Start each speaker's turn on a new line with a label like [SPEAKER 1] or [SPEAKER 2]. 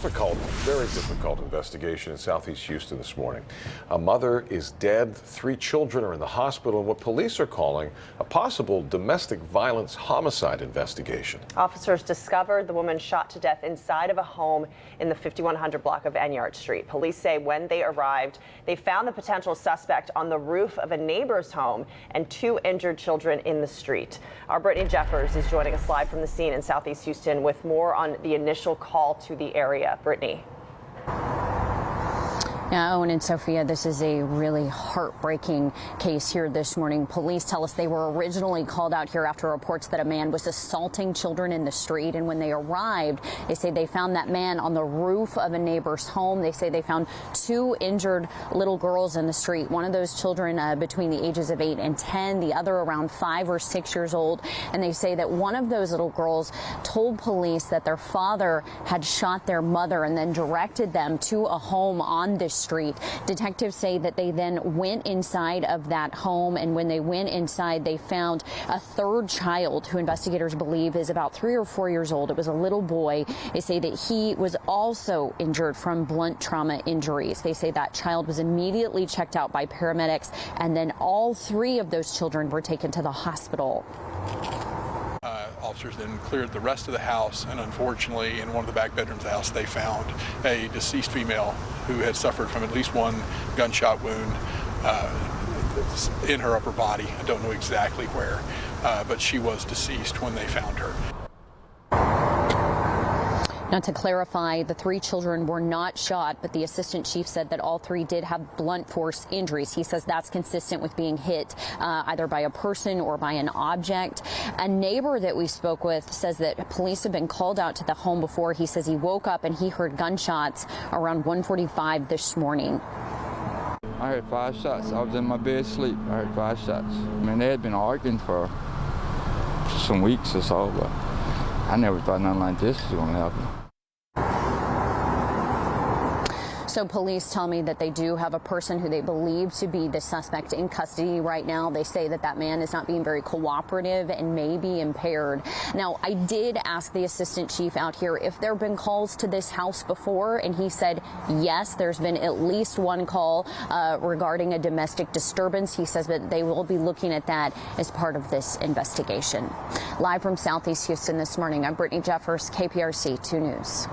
[SPEAKER 1] Very difficult investigation in Southeast Houston this morning. A mother is dead, 3 children are in the hospital, and what police are calling a possible domestic violence homicide investigation.
[SPEAKER 2] Officers discovered the woman shot to death inside of a home in the 5100 block of Enyart Street. Police say when they arrived, they found the potential suspect on the roof of a neighbor's home and 2 injured children in the street. Our Brittany Jeffers is joining us live from the scene in Southeast Houston with more on the initial call to the area. Brittany.
[SPEAKER 3] Yeah, Owen and Sophia, this is a really heartbreaking case here this morning. Police tell us they were originally called out here after reports that a man was assaulting children in the street. And when they arrived, they say they found that man on the roof of a neighbor's home. They say they found 2 injured little girls in the street. One of those children between the ages of 8 and 10, the other around 5 or 6 years old. And they say that one of those little girls told police that their father had shot their mother and then directed them to a home on this street. Detectives say that they then went inside of that home, and when they went inside, they found a 3rd child who investigators believe is about 3 or 4 years old. It was a little boy. They say that he was also injured from blunt trauma injuries. They say that child was immediately checked out by paramedics, and then all 3 of those children were taken to the hospital.
[SPEAKER 4] Officers then cleared the rest of the house, and unfortunately in one of the back bedrooms of the house they found a deceased female who had suffered from at least 1 gunshot wound in her upper body. I don't know exactly where, but she was deceased when they found her.
[SPEAKER 3] Now, to clarify, the 3 children were not shot, but the assistant chief said that all 3 did have blunt force injuries. He says that's consistent with being hit either by a person or by an object. A neighbor that we spoke with says that police have been called out to the home before. He says he woke up and he heard gunshots around 1:45 this morning.
[SPEAKER 5] I heard 5 shots. I was in my bed asleep. I heard 5 shots. I mean, they had been arguing for some weeks or so, but I never thought nothing like this was going to happen.
[SPEAKER 3] So police tell me that they do have a person who they believe to be the suspect in custody right now. They say that that man is not being very cooperative and may be impaired. Now, I did ask the assistant chief out here if there have been calls to this house before, and he said yes, there's been at least 1 call regarding a domestic disturbance. He says that they will be looking at that as part of this investigation. Live from Southeast Houston this morning, I'm Brittany Jeffers, KPRC 2 News.